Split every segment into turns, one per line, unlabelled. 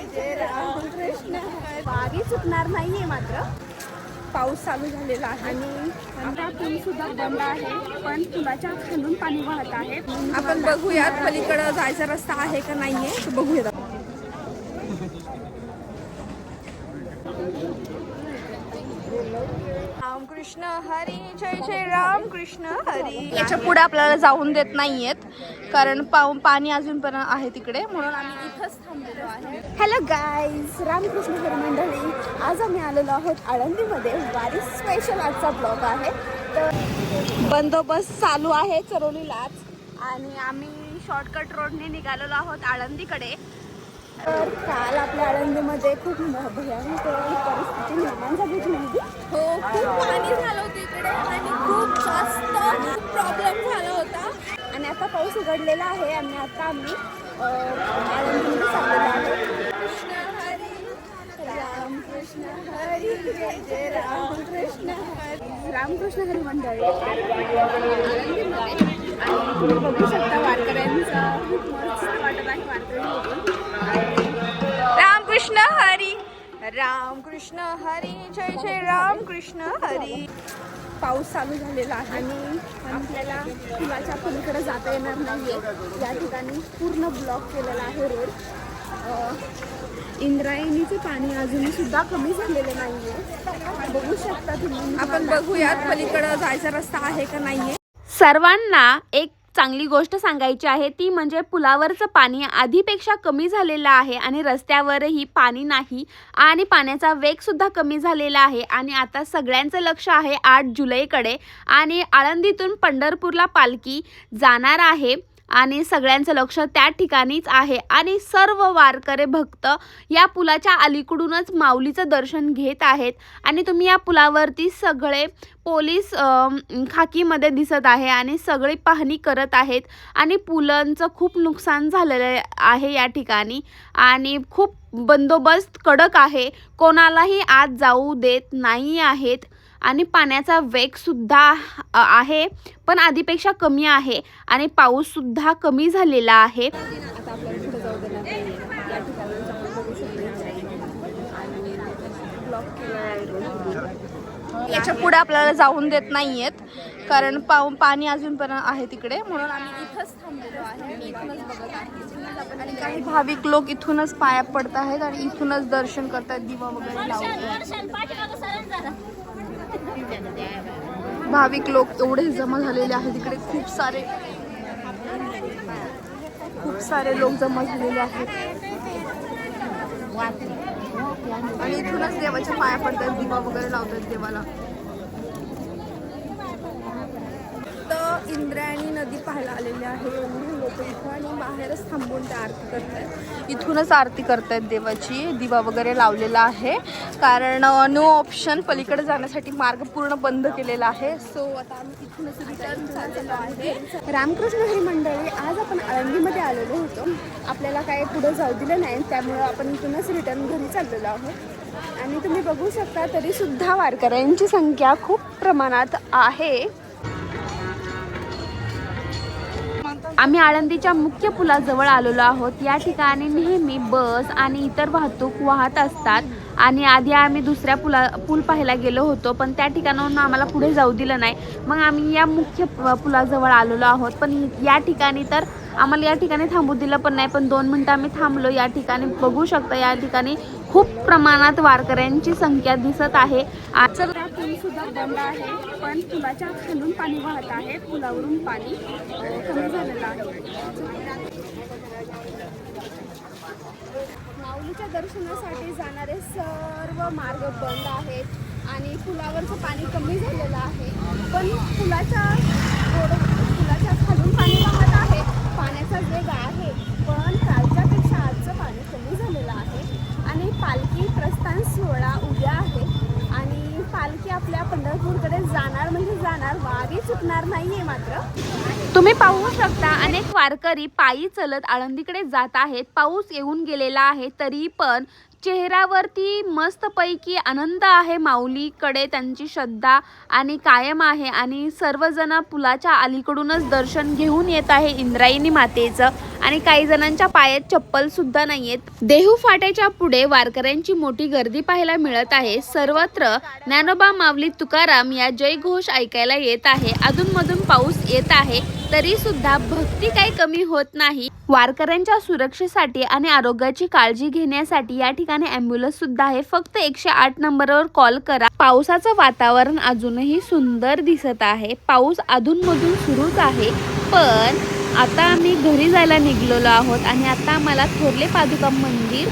जय रामकृष्ण वारी चुकणार नाहीये मात्र पाऊस चालू झालेला आहे आणि आता पूल सुद्धा बंद आहे पण पुलाच्या खालून पाणी वाहत आहे। आपण बघूयात पलीकडे जायचा रस्ता आहे का नाहीये तो बघूयात। रामकृष्ण हरी जय जय रामकृष्ण हरी। याच्या पुढे आपल्याला जाऊन देत नाहीयेत कारण पाणी अजूनपर्यंत आहे तिकडे म्हणून आम्ही इथंच थांबलेलो आहे। हॅलो गाईज, रामकृष्ण हरी मंडळी, आज आम्ही आलेलो आहोत आळंदीमध्ये। वारी स्पेशल आजचा ब्लॉग आहे। तर बंदोबस्त चालू आहे चरोलीलाच आणि आम्ही शॉर्टकट रोडने निघालेलो आहोत आळंदीकडे। तर काल आपल्या आळंदीमध्ये खूप भयानक परिस्थिती निर्माण झाली होती। हो, खूप पाणी झालं होतं इकडे आणि खूप जास्त प्रॉब्लेम झाला होता आणि आता पाऊस उघडलेला आहे आणि आता आम्ही आळंदीमध्ये चाललेलो आहोत। कृष्ण हरी रामकृष्ण हरी जय जय रामकृष्ण हरी। रामकृष्ण हरी मंडळी आळंदीमध्ये आणि तुम्ही बघू शकता वारकऱ्यांचं खूप मस्त वाटत आहे वारकरी। रामकृष्ण हरी रामकृष्ण हरी जय जय रामकृष्ण हरी। पाऊस चालू झालेला आहे आणि आपल्याला पुलाच्या पलीकडे जाता येणार नाहीये। या ठिकाणी पूर्ण ब्लॉक केलेला आहे रोड। इंद्रायणीचे पाणी अजूनही सुद्धा कमी झालेले नाहीये, बघू शकता तुम्ही। आपण बघूयात पलीकडे जायचा रस्ता आहे का नाहीये।
सर्वांना एक चांगली गोष्ट सांगायची आहे ती म्हणजे पुलावरचं पाणी आधीपेक्षा कमी झालेलं आहे आणि रस्त्यावरही पाणी नाही आणि पाण्याचा वेग सुद्धा कमी झालेला आहे आणि आता सगळ्यांचं लक्ष आहे 8 जुलैकडे आणि आळंदीतून पंढरपूरला पालखी जाणार आहे आणि सगळ्यांचं लक्ष त्या ठिकाणीच आहे आणि सर्व वारकरी भक्त या पुलाच्या अलीकडूनच माऊलीचं दर्शन घेत आहेत आणि तुम्ही या पुलावरती सगळे पोलीस खाकीमध्ये दिसत आहे आणि सगळे पाहणी करत आहेत आणि पुलांचं खूप नुकसान झालेलं आहे या ठिकाणी आणि खूप बंदोबस्त कडक आहे, कोणालाही आत जाऊ देत नाही आहेत आणि पाण्याचा वेग सुद्धा आहे पण आधीपेक्षा कमी आहे आणि पाऊस सुद्धा कमी झालेला आहे।
आता आपल्याला पुढे जाऊ देणार नाही या ठिकाणी आपण बघू शकतो आणि ब्लॉक केला आहे। याच्या पुढे आपल्याला जाऊन देत नाहीयेत कारण पाणी अजूनपर्यंत आहे तिकडे म्हणून आम्ही इथंच थांबलेलो आहे आणि इथूनच बघत आहे आणि काही भाविक लोक इथूनच पाया पडत आहेत आणि इथूनच दर्शन करतात, दिवा वगैरे लावतात। भाविक लोक एवढे जमा झालेले आहेत तिकडे, खूप सारे लोक जमा झालेले आहेत आणि इथूनच देवाच्या पाया पडतात, दिवा वगैरे लावतात देवाला। तर इंद्रायणी नदी पाहायला आलेली आहे लोक इथं आणि बाहेरच थांबून त्या आरती करतात, इथूनच आरती करतायत देवाची, दिवा वगैरे लावलेला आहे कारण नो ऑप्शन पलीकडे जाण्यासाठी मार्ग पूर्ण बंद केलेला आहे। सो आता आम्ही इथूनच रिटर्न चाललेलो आहे। रामकृष्ण हरी मंडळी, आज आपण आळंदीमध्ये आलेलो होतो, आपल्याला काय पुढे जाऊ दिलं नाही त्यामुळं आपण इथूनच रिटर्न घरी चाललेलो आहोत आणि तुम्ही बघू शकता तरी सुद्धा वारकऱ्यांची संख्या खूप प्रमाणात आहे।
आम्ही आळंदीच्या मुख्य पुलाजवळ आलेलो आहोत। या ठिकाणी नेहमी बस आणि इतर वाहतूक वाहत असतात आणि आधी आम्ही दुसऱ्या पूल पाहायला गेलो होतो पण त्या ठिकाणाहून आम्हाला पुढे जाऊ दिलं नाही, मग आम्ही या मुख्य पुलाजवळ आलेलो आहोत। पण या ठिकाणी तर आम्हाला या ठिकाणी थांबू दिलं पण नाही, पण 2 मिनिटं आम्ही थांबलो। या ठिकाणी बघू शकता या ठिकाणी खूप प्रमाणात वारकऱ्यांची संख्या दिसत आहे।
पूल सुद्धा बंद आहे पण पुलाच्या खालून पाणी वाहत आहे, पुलावरून पाणी कमी झालेलं आहे। माऊलीच्या दर्शनासाठी जाणारे सर्व मार्ग बंद आहेत आणि पुलावरचं पाणी कमी झालेलं आहे पण पुलाच्या खालून पाणी वाहत आहे, पाण्याचा वेग आहे पण कालच्यापेक्षा आजचं पाणी कमी झालेलं आहे आणि पालखी प्रस्थान सोहळा उद्या आहे आणि पालखी आपल्या पंढरपूरकडे जाणार म्हणजे जाणार, वारी चुकणार नाहीये मात्र।
तुम्ही पाहू शकता अनेक वारकरी पायी चलत आळंदीकडे जात आहेत। पाऊस येऊन गेलेला आहे तरी पण चेहऱ्यावरती मस्तपैकी आनंद आहे. माऊलीकडे त्यांची श्रद्धा आणि कायम आहे आणि सर्वजण पुलाच्या अलीकडूनच दर्शन घेऊन येत आहे इंद्रायणी मातेचं. आणि काही जणांच्या पायात चप्पल सुद्धा नाहीयेत. देहू फाट्याच्या पुढे वारकऱ्यांची मोठी गर्दी पाहायला मिळत आहे. सर्वत्र ज्ञानोबा माऊली तुकाराम या जयघोष ऐकायला येत आहे. अधूनमधून पाऊस येत आहे तरी सुद्धा भक्ती काही कमी होत नाही. वारकऱ्यांच्या सुरक्षेसाठी आणि आरोग्याची काळजी घेण्यासाठी या ठिकाणी ॲम्ब्युलन्स सुद्धा आहे. फक्त 108 नंबरवर कॉल करा. पावसाचं वातावरण अजूनही सुंदर दिसत आहे. पाऊस अधूनमधून सुरूच आहे. पण आता आम्ही घरी जायला निघलेलो आहोत आणि आता आम्हाला थोरले पादुका मंदिर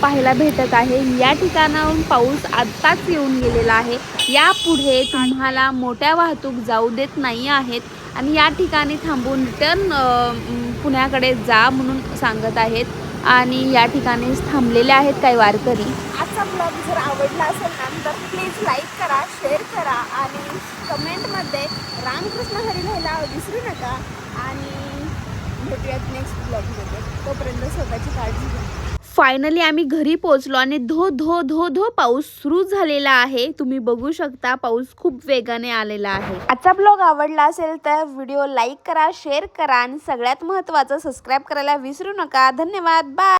पाहायला भेटत आहे. या ठिकाणाहून पाऊस आत्ताच येऊन गेलेला आहे. यापुढे तुम्हाला मोठ्या वाहतूक जाऊ देत नाही आहेत आणि या ठिकाणी थांबून रिटर्न पुण्याकडे जा म्हणून सांगत आहेत. आणि या ठिकाणी थांबलेले आहेत काही वारकरी.
आजचा ब्लॉग जर आवडला असेल ना तर प्लीज लाईक करा, शेअर करा आणि कमेंटमध्ये रामकृष्ण हरी लिहायला विसरू नका. आणि भेटूयात नेक्स्ट ब्लॉगमध्ये. तोपर्यंत स्वतःची काळजी घ्या.
फायनली आम्ही घरी पोहोचलो आणि धो धो धो धो पाऊस सुरू झालेला आहे. तुम्ही बघू शकता पाऊस खूप वेगाने आलेला आहे.
आजचा ब्लॉग आवडला असेल तर व्हिडिओ लाईक करा, शेअर करा आणि सगळ्यात महत्त्वाचं सबस्क्राईब करायला विसरू नका. धन्यवाद. बाय.